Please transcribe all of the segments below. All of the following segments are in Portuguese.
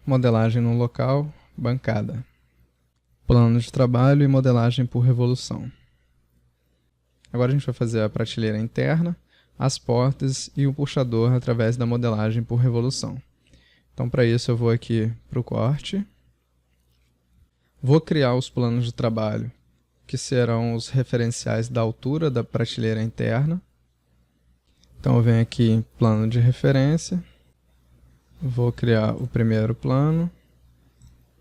modelagem no local, bancada, plano de trabalho e modelagem por revolução. Agora a gente vai fazer a prateleira interna, as portas e o puxador através da modelagem por revolução. Então, para isso, eu vou aqui para o corte, vou criar os planos de trabalho, que serão os referenciais da altura da prateleira interna. Então, eu venho aqui em plano de referência, vou criar o primeiro plano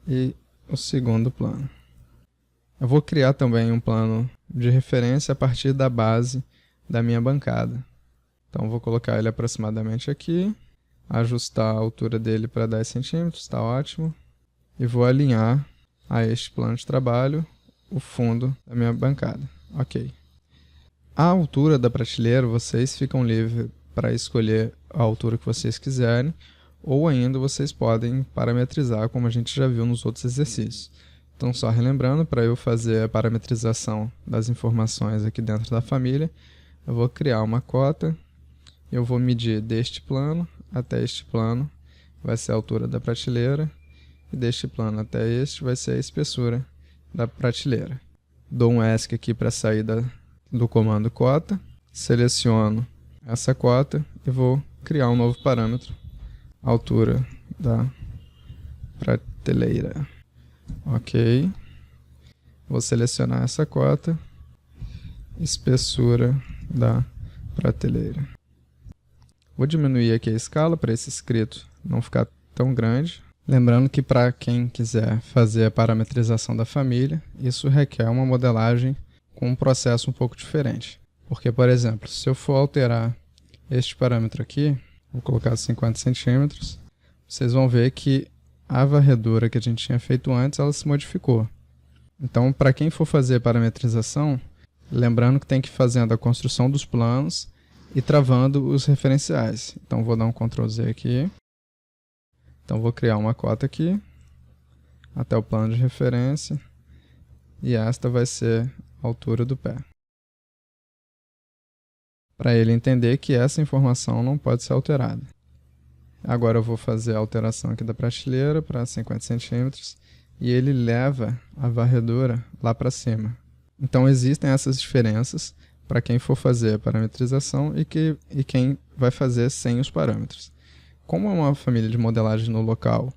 e o segundo plano. Eu vou criar também um plano de referência a partir da base da minha bancada. Então, vou colocar ele aproximadamente aqui, ajustar a altura dele para 10 centímetros, está ótimo. E vou alinhar a este plano de trabalho o fundo da minha bancada. Ok. A altura da prateleira, vocês ficam livres para escolher a altura que vocês quiserem, ou ainda vocês podem parametrizar, como a gente já viu nos outros exercícios. Então, só relembrando, para eu fazer a parametrização das informações aqui dentro da família, eu vou criar uma cota, eu vou medir deste plano até este plano, vai ser a altura da prateleira, e deste plano até este vai ser a espessura da prateleira. Dou um ESC aqui para sair do comando cota, seleciono essa cota e vou criar um novo parâmetro, altura da prateleira. Ok. Vou selecionar essa cota, espessura da prateleira. Vou diminuir aqui a escala para esse escrito não ficar tão grande. Lembrando que para quem quiser fazer a parametrização da família, isso requer uma modelagem com um processo um pouco diferente. Porque, por exemplo, se eu for alterar este parâmetro aqui, vou colocar 50 centímetros, vocês vão ver que a varredura que a gente tinha feito antes, ela se modificou. Então, para quem for fazer parametrização, lembrando que tem que ir fazendo a construção dos planos e travando os referenciais. Então, vou dar um Ctrl Z aqui. Então, vou criar uma cota aqui, até o plano de referência, e esta vai ser a altura do pé. Para ele entender que essa informação não pode ser alterada. Agora eu vou fazer a alteração aqui da prateleira para 50 centímetros, e ele leva a varredura lá para cima. Então, existem essas diferenças para quem for fazer a parametrização e quem vai fazer sem os parâmetros. Como é uma família de modelagem no local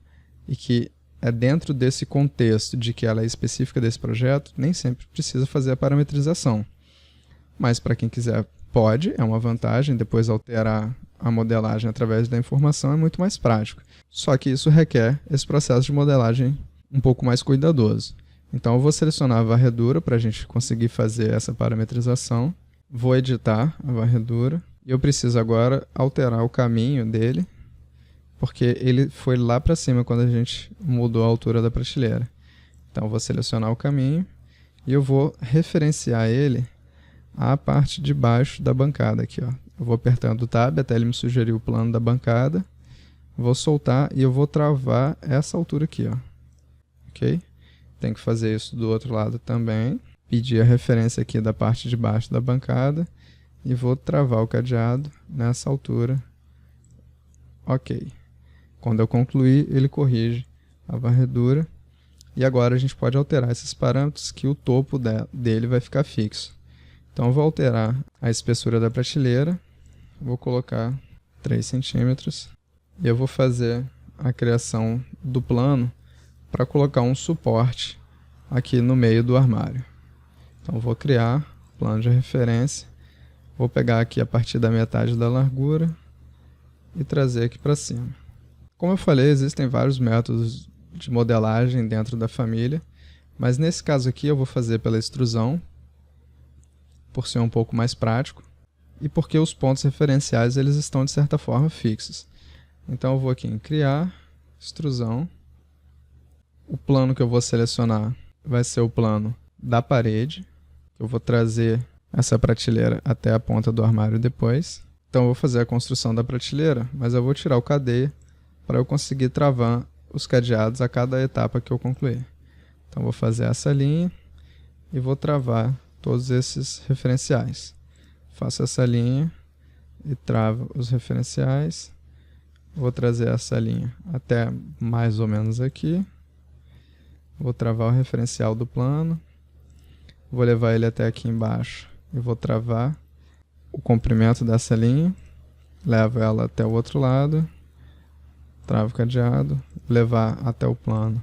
e que é dentro desse contexto de que ela é específica desse projeto, nem sempre precisa fazer a parametrização. Mas para quem quiser, pode, é uma vantagem, depois alterar a modelagem através da informação é muito mais prático. Só que isso requer esse processo de modelagem um pouco mais cuidadoso. Então eu vou selecionar a varredura para a gente conseguir fazer essa parametrização. Vou editar a varredura e eu preciso agora alterar o caminho dele, porque ele foi lá para cima quando a gente mudou a altura da prateleira. Então, eu vou selecionar o caminho e eu vou referenciar ele à parte de baixo da bancada aqui, ó. Eu vou apertando o Tab até ele me sugerir o plano da bancada. Vou soltar e eu vou travar essa altura aqui, ó. Ok? Tem que fazer isso do outro lado também. Pedir a referência aqui da parte de baixo da bancada e vou travar o cadeado nessa altura. Ok. Quando eu concluir, ele corrige a varredura. E agora a gente pode alterar esses parâmetros que o topo dele vai ficar fixo. Então eu vou alterar a espessura da prateleira. Vou colocar 3 centímetros. E eu vou fazer a criação do plano para colocar um suporte aqui no meio do armário. Então vou criar plano de referência. Vou pegar aqui a partir da metade da largura e trazer aqui para cima. Como eu falei, existem vários métodos de modelagem dentro da família, mas nesse caso aqui eu vou fazer pela extrusão, por ser um pouco mais prático, e porque os pontos referenciais eles estão de certa forma fixos. Então eu vou aqui em criar, extrusão, o plano que eu vou selecionar vai ser o plano da parede, eu vou trazer essa prateleira até a ponta do armário depois. Então eu vou fazer a construção da prateleira, mas eu vou tirar o cadeia para eu conseguir travar os cadeados a cada etapa que eu concluir. Então vou fazer essa linha e vou travar todos esses referenciais. Faço essa linha e travo os referenciais. Vou trazer essa linha até mais ou menos aqui. Vou travar o referencial do plano. Vou levar ele até aqui embaixo e vou travar o comprimento dessa linha. Levo ela até o outro lado. Travo o cadeado. Levar até o plano.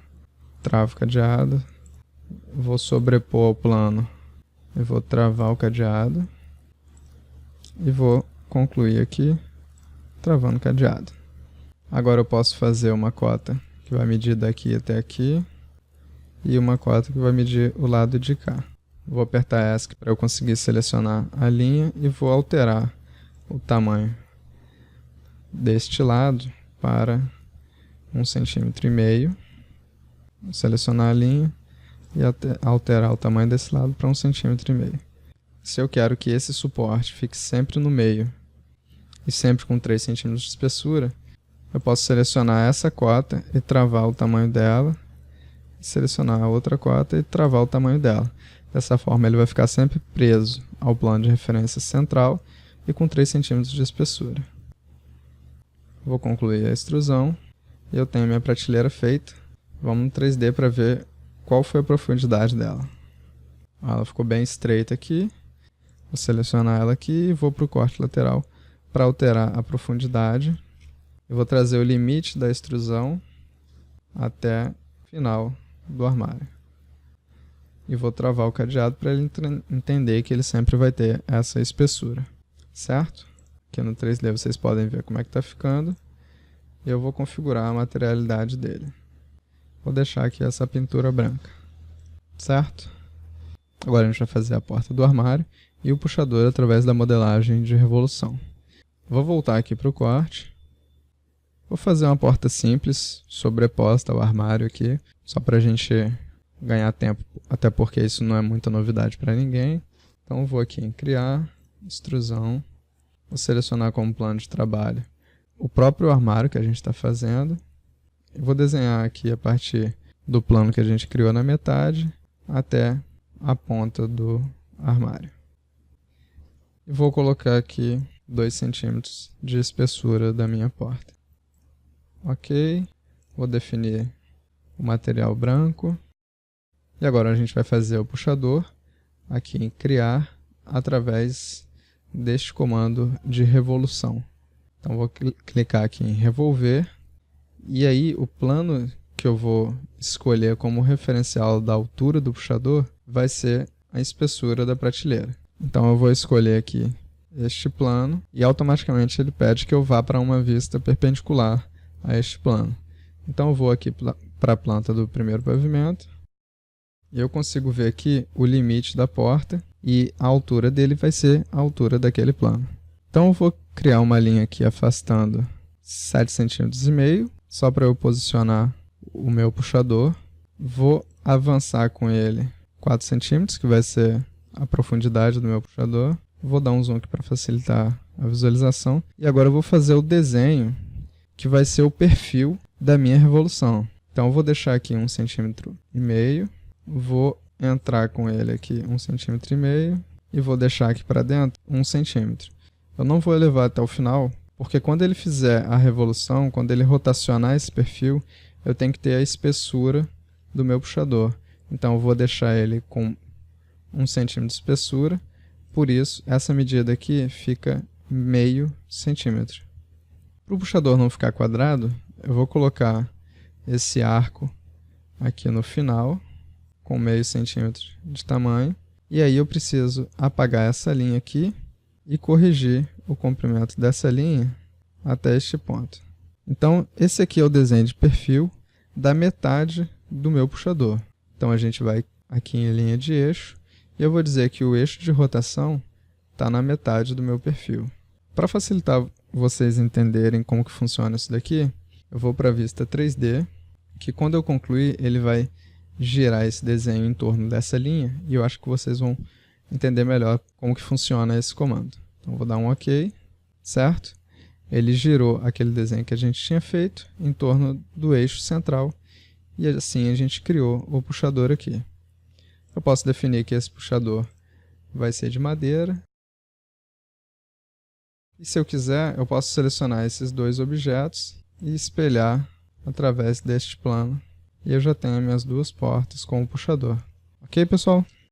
Travo o cadeado. Vou sobrepor o plano e vou travar o cadeado. E vou concluir aqui travando o cadeado. Agora eu posso fazer uma cota que vai medir daqui até aqui e uma cota que vai medir o lado de cá. Vou apertar ESC para eu conseguir selecionar a linha e vou alterar o tamanho deste lado para 1,5 cm. Vou selecionar a linha e alterar o tamanho desse lado para 1,5 cm. Se eu quero que esse suporte fique sempre no meio e sempre com 3 cm de espessura, eu posso selecionar essa cota e travar o tamanho dela, selecionar a outra cota e travar o tamanho dela. Dessa forma ele vai ficar sempre preso ao plano de referência central e com 3 cm de espessura. Vou concluir a extrusão e eu tenho minha prateleira feita. Vamos no 3D para ver qual foi a profundidade dela. Ela ficou bem estreita aqui. Vou selecionar ela aqui e vou para o corte lateral para alterar a profundidade. Eu vou trazer o limite da extrusão até o final do armário. E vou travar o cadeado para ele entender que ele sempre vai ter essa espessura. Certo? Aqui no 3D vocês podem ver como é que está ficando. Eu vou configurar a materialidade dele. Vou deixar aqui essa pintura branca. Certo? Agora a gente vai fazer a porta do armário e o puxador através da modelagem de revolução. Vou voltar aqui para o corte. Vou fazer uma porta simples, sobreposta ao armário aqui, só para a gente ganhar tempo, até porque isso não é muita novidade para ninguém. Então vou aqui em criar, extrusão, vou selecionar como plano de trabalho o próprio armário que a gente está fazendo. E vou desenhar aqui a partir do plano que a gente criou na metade até a ponta do armário. E vou colocar aqui 2 cm de espessura da minha porta. Ok, vou definir o material branco. E agora a gente vai fazer o puxador aqui em criar através deste comando de revolução. Então vou clicar aqui em revolver. E aí o plano que eu vou escolher como referencial da altura do puxador vai ser a espessura da prateleira. Então eu vou escolher aqui este plano e automaticamente ele pede que eu vá para uma vista perpendicular a este plano. Então eu vou aqui para a planta do primeiro pavimento e eu consigo ver aqui o limite da porta e a altura dele vai ser a altura daquele plano. Então eu vou criar uma linha aqui afastando 7,5 cm, só para eu posicionar o meu puxador. Vou avançar com ele 4 cm, que vai ser a profundidade do meu puxador. Vou dar um zoom aqui para facilitar a visualização. E agora eu vou fazer o desenho que vai ser o perfil da minha revolução. Então eu vou deixar aqui 1,5 cm. Vou entrar com ele aqui 1,5 cm e vou deixar aqui para dentro 1 cm. Eu não vou levar até o final, porque quando ele fizer a revolução, quando ele rotacionar esse perfil, eu tenho que ter a espessura do meu puxador. Então eu vou deixar ele com 1 cm de espessura, por isso essa medida aqui fica meio centímetro. Para o puxador não ficar quadrado, eu vou colocar esse arco aqui no final, com meio centímetro de tamanho, e aí eu preciso apagar essa linha aqui e corrigir o comprimento dessa linha até este ponto. Então esse aqui é o desenho de perfil da metade do meu puxador. Então a gente vai aqui em linha de eixo e eu vou dizer que o eixo de rotação está na metade do meu perfil. Para facilitar vocês entenderem como que funciona isso daqui, eu vou para a vista 3D, que quando eu concluir ele vai girar esse desenho em torno dessa linha e eu acho que vocês vão entender melhor como que funciona esse comando. Então vou dar um OK, certo? Ele girou aquele desenho que a gente tinha feito em torno do eixo central e assim a gente criou o puxador aqui. Eu posso definir que esse puxador vai ser de madeira E se eu quiser, eu posso selecionar esses dois objetos e espelhar através deste plano. E eu já tenho minhas duas portas com o puxador. Ok, pessoal?